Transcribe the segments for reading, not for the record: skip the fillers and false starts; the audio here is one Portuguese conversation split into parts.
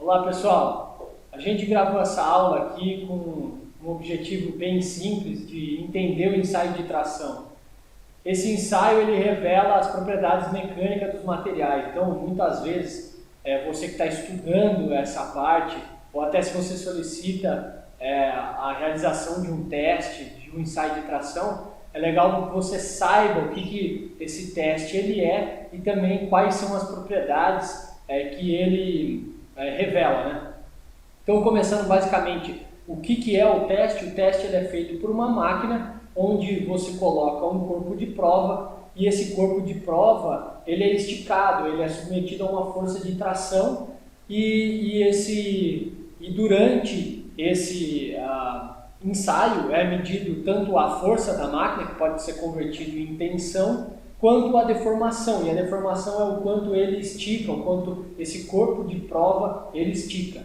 Olá pessoal, a gente gravou essa aula aqui com um objetivo bem simples de entender o ensaio de tração. Esse ensaio ele revela as propriedades mecânicas dos materiais, então muitas vezes você que está estudando essa parte, ou até se você solicita a realização de um teste, de um ensaio de tração, é legal que você saiba o que esse teste ele é e também quais são as propriedades que ele revela, né? Então, começando basicamente, o que é o teste? O teste ele é feito por uma máquina onde você coloca um corpo de prova e esse corpo de prova ele é esticado, ele é submetido a uma força de tração e durante esse ensaio é medido tanto a força da máquina, que pode ser convertido em tensão, quanto a deformação, e a deformação é o quanto ele estica, o quanto esse corpo de prova ele estica.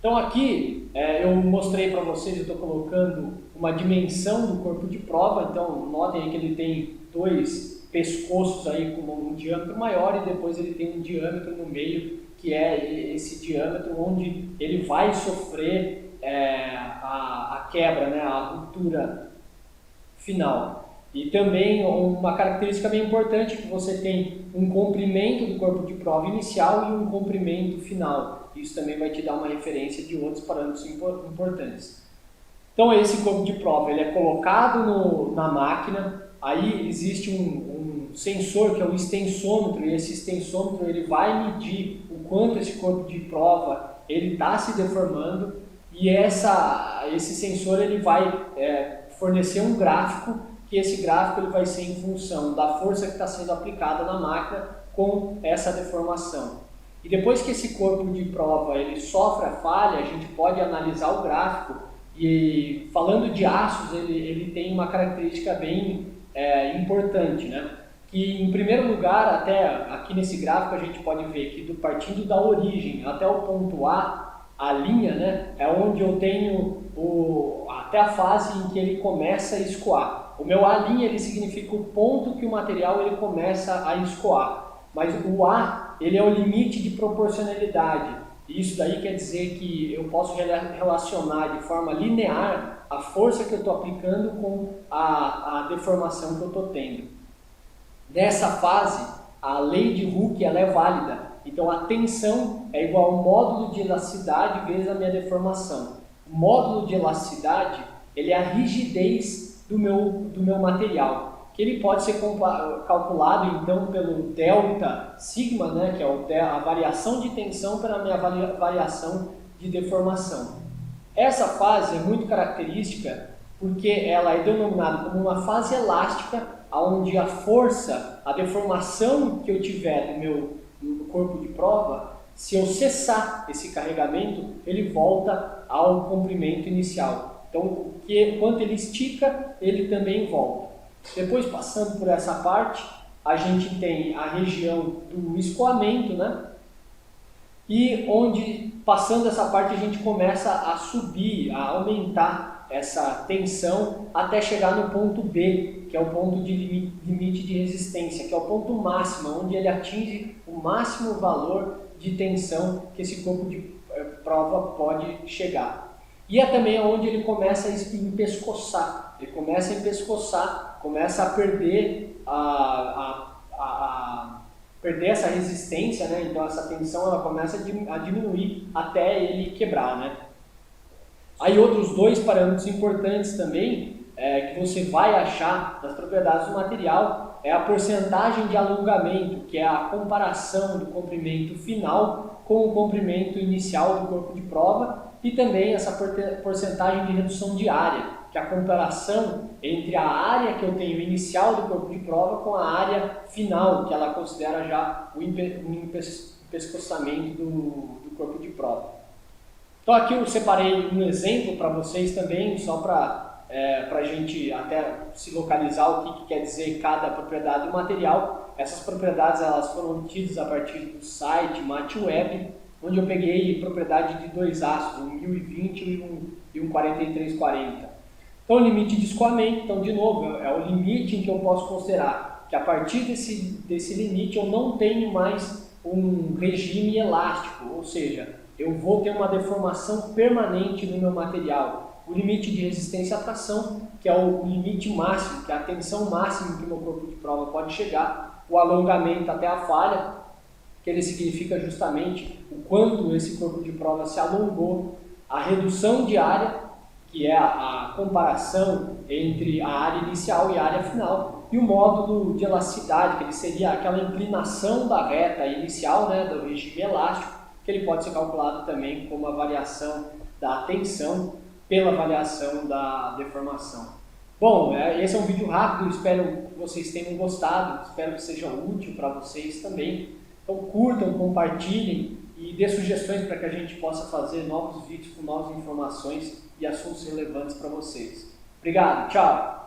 Então aqui eu mostrei para vocês, eu estou colocando uma dimensão do corpo de prova, então notem aí que ele tem dois pescoços aí com um diâmetro maior e depois ele tem um diâmetro no meio, que é esse diâmetro onde ele vai sofrer a quebra, né, a ruptura final. E também uma característica bem importante é que você tem um comprimento do corpo de prova inicial e um comprimento final. Isso também vai te dar uma referência de outros parâmetros importantes. Então esse corpo de prova ele é colocado na máquina, aí existe um sensor que é o extensômetro, e esse extensômetro ele vai medir o quanto esse corpo de prova ele está se deformando, e esse sensor ele vai fornecer um gráfico, que esse gráfico ele vai ser em função da força que está sendo aplicada na máquina com essa deformação. E depois que esse corpo de prova ele sofre a falha, a gente pode analisar o gráfico, e falando de aços, ele tem uma característica bem importante, né? Que em primeiro lugar, até aqui nesse gráfico a gente pode ver que partindo da origem até o ponto a linha, né, é onde eu tenho até a fase em que ele começa a escoar. O meu A' ele significa o ponto que o material ele começa a escoar, mas o A ele é o limite de proporcionalidade. E isso daí quer dizer que eu posso relacionar de forma linear a força que eu estou aplicando com a deformação que eu estou tendo. Nessa fase, a lei de Hooke ela é válida. Então a tensão é igual ao módulo de elasticidade vezes a minha deformação. O módulo de elasticidade ele é a rigidez do meu material, que ele pode ser calculado então pelo delta sigma, né, que é a variação de tensão pela minha variação de deformação. Essa fase é muito característica porque ela é denominada como uma fase elástica, onde a força, a deformação que eu tiver do meu corpo de prova, se eu cessar esse carregamento, ele volta ao comprimento inicial. Então, quanto ele estica, ele também volta. Depois, passando por essa parte, a gente tem a região do escoamento, né? E onde, passando essa parte, a gente começa a subir, a aumentar essa tensão até chegar no ponto B, que é o ponto de limite de resistência, que é o ponto máximo, onde ele atinge o máximo valor de tensão que esse corpo de prova pode chegar. E é também onde ele começa a empescoçar. Ele começa a empescoçar, começa a perder perder essa resistência, né? Então essa tensão ela começa a diminuir até ele quebrar, né? Aí outros dois parâmetros importantes também que você vai achar nas propriedades do material é a porcentagem de alongamento, que é a comparação do comprimento final com o comprimento inicial do corpo de prova, e também essa porcentagem de redução de área, que é a comparação entre a área que eu tenho inicial do corpo de prova com a área final, que ela considera já o empescoçamento do corpo de prova. Então aqui eu separei um exemplo para vocês também, só para a gente até se localizar o que quer dizer cada propriedade do material. Essas propriedades elas foram obtidas a partir do site MatWeb, onde eu peguei propriedade de dois aços, um 1020 e um 4340. Então o limite de escoamento, então de novo, é o limite em que eu posso considerar que a partir desse limite eu não tenho mais um regime elástico, ou seja, eu vou ter uma deformação permanente no meu material. O limite de resistência à tração, que é o limite máximo, que é a tensão máxima que o meu corpo de prova pode chegar. O alongamento até a falha, que ele significa justamente o quanto esse corpo de prova se alongou. A redução de área, que é a comparação entre a área inicial e a área final, e o módulo de elasticidade, que ele seria aquela inclinação da reta inicial, né, do regime elástico, que ele pode ser calculado também como a variação da tensão pela variação da deformação. Bom, esse é um vídeo rápido, espero que vocês tenham gostado, espero que seja útil para vocês também. Então curtam, compartilhem e dê sugestões para que a gente possa fazer novos vídeos com novas informações e assuntos relevantes para vocês. Obrigado, tchau!